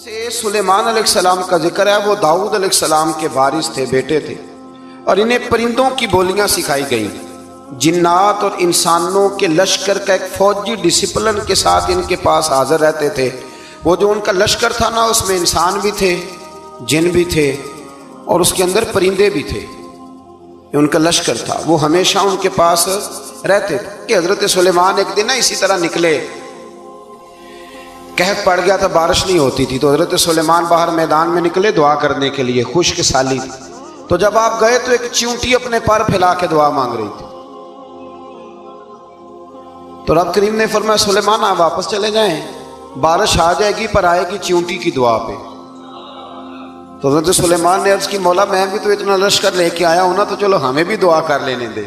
سے سلیمان علیہ السلام کا ذکر ہے، وہ داؤد علیہ السلام کے وارث تھے، بیٹے تھے، اور انہیں پرندوں کی بولیاں سکھائی گئیں۔ جنات اور انسانوں کے لشکر کا ایک فوجی ڈسپلن کے ساتھ ان کے پاس حاضر رہتے تھے۔ وہ جو ان کا لشکر تھا نا، اس میں انسان بھی تھے، جن بھی تھے، اور اس کے اندر پرندے بھی تھے۔ ان کا لشکر تھا، وہ ہمیشہ ان کے پاس رہتے تھے کہ حضرت سلیمان ایک دن اسی طرح نکلے، کہف پڑ گیا تھا، بارش نہیں ہوتی تھی، تو حضرت سلیمان باہر میدان میں نکلے دعا کرنے کے لیے، خشک سالی تھی۔ تو جب آپ گئے تو ایک چیونٹی اپنے پر پھیلا کے دعا مانگ رہی تھی۔ تو رب کریم نے فرمایا سلیمان آپ واپس چلے جائیں، بارش آ جائے گی پر آئے گی چیونٹی کی دعا پہ۔ تو حضرت سلیمان نے عرض کی مولا میں بھی تو اتنا لشکر لے کے آیا ہوں نا، تو چلو ہمیں بھی دعا کر لینے دے،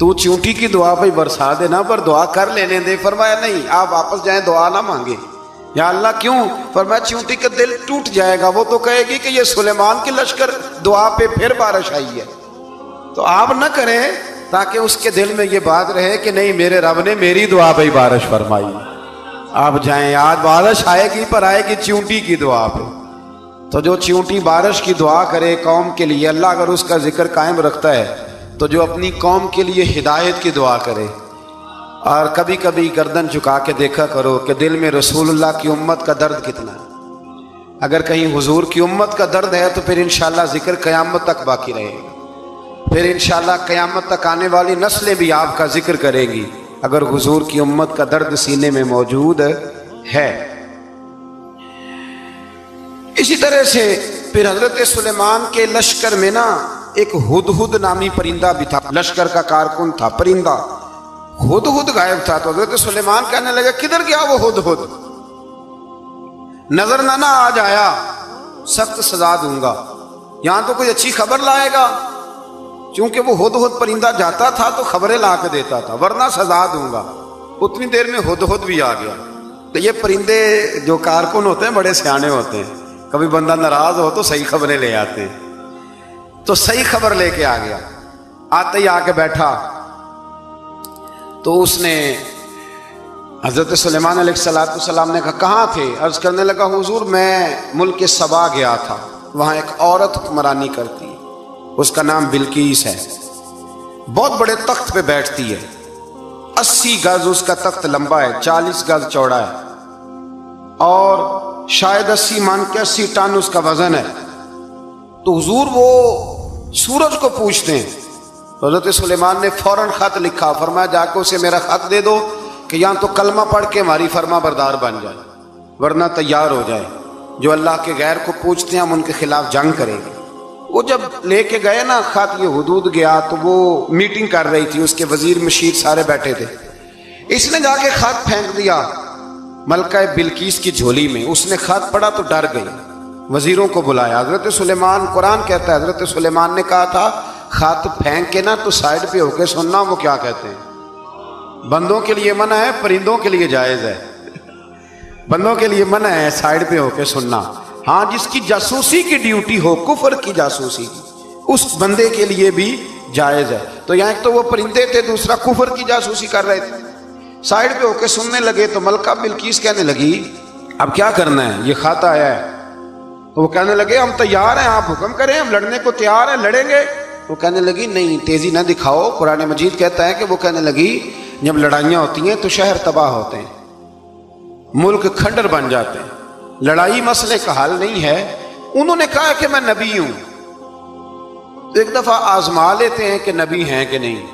تو چیونٹی کی دعا پہ برسا دینا پر دعا کر لینے دے۔ فرمایا نہیں، آپ واپس جائیں، دعا نہ مانگے۔ یا اللہ کیوں؟ فرمایا چیونٹی کا دل ٹوٹ جائے گا، وہ تو کہے گی کہ یہ سلیمان کی لشکر دعا پہ پھر بارش آئی ہے، تو آپ نہ کریں، تاکہ اس کے دل میں یہ بات رہے کہ نہیں میرے رب نے میری دعا پہ ہی بارش فرمائی۔ آپ جائیں، آج بارش آئے گی پر آئے گی چیونٹی کی دعا پہ۔ تو جو چیونٹی بارش کی دعا کرے قوم کے لیے، اللہ اگر اس کا ذکر قائم رکھتا ہے، تو جو اپنی قوم کے لیے ہدایت کی دعا کرے، اور کبھی کبھی گردن جھکا کے دیکھا کرو کہ دل میں رسول اللہ کی امت کا درد کتنا ہے۔ اگر کہیں حضور کی امت کا درد ہے تو پھر انشاءاللہ ذکر قیامت تک باقی رہے گا، پھر انشاءاللہ قیامت تک آنے والی نسلیں بھی آپ کا ذکر کرے گی، اگر حضور کی امت کا درد سینے میں موجود ہے۔ اسی طرح سے پھر حضرت سلیمان کے لشکر میں نا ایک ہدہد نامی پرندہ بھی تھا، لشکر کا کارکن تھا، پرندہ ہدہد غائب تھا۔ تو حضرت سلیمان کہنے لگا کدھر گیا وہ ہدہد؟ نظر نہ آ جایا سخت سزا دوں گا، یہاں تو کوئی اچھی خبر لائے گا، چونکہ وہ ہدہد پرندہ جاتا تھا تو خبریں لا کے دیتا تھا، ورنہ سزا دوں گا۔ اتنی دیر میں ہدہد بھی آ گیا۔ تو یہ پرندے جو کارکن ہوتے ہیں بڑے سیانے ہوتے ہیں، کبھی بندہ ناراض ہو تو صحیح خبریں لے آتے ہیں، تو صحیح خبر لے کے آ گیا۔ آتے ہی آ کے بیٹھا تو اس نے حضرت سلیمان علیہ السلام نے کہا کہاں تھے؟ عرض کرنے لگا حضور میں ملک سبا گیا تھا، وہاں ایک عورت حکمرانی کرتی ہے، اس کا نام بلقیس ہے، بہت بڑے تخت پہ بیٹھتی ہے، 80 گز اس کا تخت لمبا ہے، 40 گز چوڑا ہے، اور شاید 80 مان کے 80 ٹن اس کا وزن ہے۔ تو حضور وہ سورج کو پوچھتے ہیں۔ حضرت سلیمان نے فوراً خط لکھا، فرمایا جا کے اسے میرا خط دے دو کہ یہاں تو کلمہ پڑھ کے ہماری فرما بردار بن جائے، ورنہ تیار ہو جائے، جو اللہ کے غیر کو پوچھتے ہیں ہم ان کے خلاف جنگ کریں گے۔ وہ جب لے کے گئے نا خط، یہ حدود گیا تو وہ میٹنگ کر رہی تھی، اس کے وزیر مشیر سارے بیٹھے تھے، اس نے جا کے خط پھینک دیا ملکہ بلقیس کی جھولی میں۔ اس نے خط پڑھا تو ڈر گئی، وزیروں کو بلایا۔ حضرت سلیمان، قرآن کہتا ہے حضرت سلیمان نے کہا تھا خط پھینک کے نا تو سائڈ پہ ہو کے سننا وہ کیا کہتے ہیں۔ بندوں کے لیے منع ہے، پرندوں کے لیے جائز ہے۔ بندوں کے لیے منع ہے سائڈ پہ ہو کے سننا، ہاں جس کی جاسوسی کی ڈیوٹی ہو، کفر کی جاسوسی کی، اس بندے کے لیے بھی جائز ہے۔ تو یہاں ایک تو وہ پرندے تھے، دوسرا کفر کی جاسوسی کر رہے تھے، سائڈ پہ ہو کے سننے لگے۔ تو ملکہ بلقیس کہنے لگی اب کیا کرنا ہے، یہ خط آیا ہے۔ تو وہ کہنے لگے ہم تیار ہیں، آپ حکم کریں، ہم لڑنے کو تیار ہیں، لڑیں گے۔ وہ کہنے لگی نہیں تیزی نہ دکھاؤ، قرآن مجید کہتا ہے کہ وہ کہنے لگی جب لڑائیاں ہوتی ہیں تو شہر تباہ ہوتے ہیں، ملک کھنڈر بن جاتے ہیں، لڑائی مسئلے کا حل نہیں ہے۔ انہوں نے کہا کہ میں نبی ہوں، تو ایک دفعہ آزما لیتے ہیں کہ نبی ہیں کہ نہیں،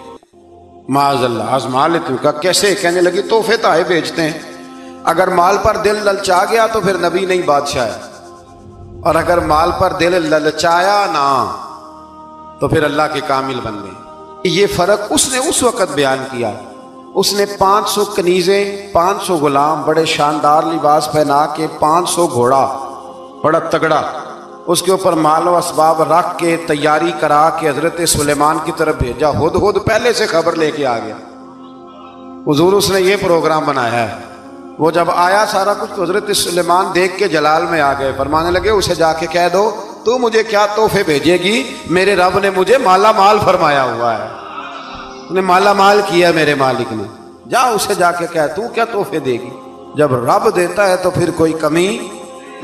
معاذ اللہ آزما لیتے ہیں۔ کہا کیسے؟ کہنے لگی تحفے تائے بھیجتے ہیں، اگر مال پر دل للچا گیا تو پھر نبی نہیں بادشاہ ہے، اور اگر مال پر دل للچایا نہ تو پھر اللہ کے کامل بندے۔ یہ فرق اس نے اس وقت بیان کیا۔ اس نے 500 کنیزیں، 500 غلام، بڑے شاندار لباس پہنا کے، 500 گھوڑا بڑا تگڑا، اس کے اوپر مال و اسباب رکھ کے تیاری کرا کے حضرت سلیمان کی طرف بھیجا۔ ہدہد پہلے سے خبر لے کے آ گیا، حضور اس نے یہ پروگرام بنایا ہے۔ وہ جب آیا سارا کچھ تو حضرت سلیمان دیکھ کے جلال میں آ گئے، فرمانے لگے اسے جا کے کہہ دو تو مجھے کیا تحفے بھیجے گی، میرے رب نے مجھے مالا مال فرمایا ہوا ہے، انہیں مالا مال کیا میرے مالک نے، جا اسے جا کے کہہ تو کیا تحفے دے گی۔ جب رب دیتا ہے تو پھر کوئی کمی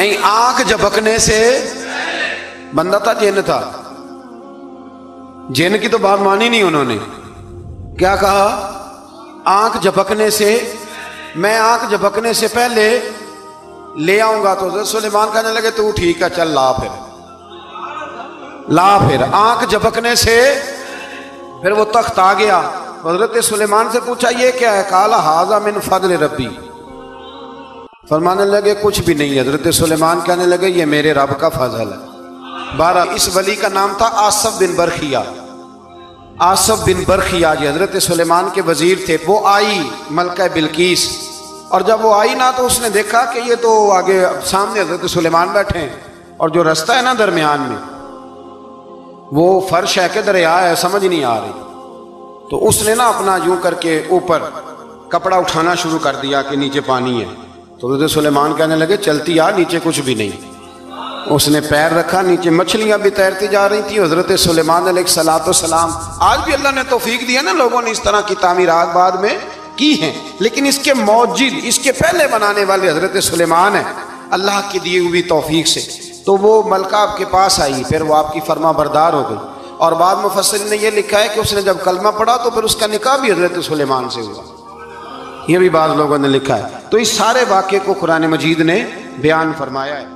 آنکھ جھپکنے سے بندہ تھا جن تھا؟ جن کی تو بات مانی نہیں انہوں نے. کیا کہا؟ آنکھ جھپکنے سے. میں آنکھ جھپکنے سے پہلے لے آؤں گا. تو حضرت سلیمان کہنے لگے تو ٹھیک ہے چل لا پھر. آنکھ جھپکنے سے پھر وہ تخت آ گیا. حضرت سلیمان سے پوچھا یہ کیا ہے؟ قال ھذا من فضل ربی. فرمانے لگے کچھ بھی نہیں. حضرت سلیمان کہنے لگے یہ میرے رب کا فضل ہے. بہرحال اس ولی کا نام تھا آصف بن برخیا. آصف بن برخیا جی حضرت سلیمان کے وزیر تھے. وہ آئی ملکہ بلقیس، اور جب وہ آئی نا تو اس نے دیکھا کہ یہ تو آگے سامنے حضرت سلیمان بیٹھے ہیں، اور جو رستہ ہے نا درمیان میں وہ فرش ہے کہ دریا ہے سمجھ نہیں آ رہی. تو اس نے نا اپنا یوں کر کے اوپر کپڑا اٹھانا شروع کر دیا کہ نیچے پانی ہے. تو حضرت سلیمان کہنے لگے چلتی آ، نیچے کچھ بھی نہیں. اس نے پیر رکھا، نیچے مچھلیاں بھی تیرتی جا رہی تھیں. حضرت سلیمان علیہ السلام، آج بھی اللہ نے توفیق دی ہے نا، لوگوں نے اس طرح کی تعمیرات بعد میں کی ہیں، لیکن اس کے موجد، اس کے پہلے بنانے والے حضرت سلیمان ہیں اللہ کی دی ہوئی توفیق سے. تو وہ ملکہ آپ کے پاس آئی، پھر وہ آپ کی فرما بردار ہو گئی. اور بعد مفسرین نے یہ لکھا ہے کہ اس نے جب کلمہ پڑھا تو پھر اس کا نکاح بھی حضرت سلیمان سے ہوا. یہ بھی بعض لوگوں نے لکھا ہے. تو اس سارے واقعے کو قرآن مجید نے بیان فرمایا ہے.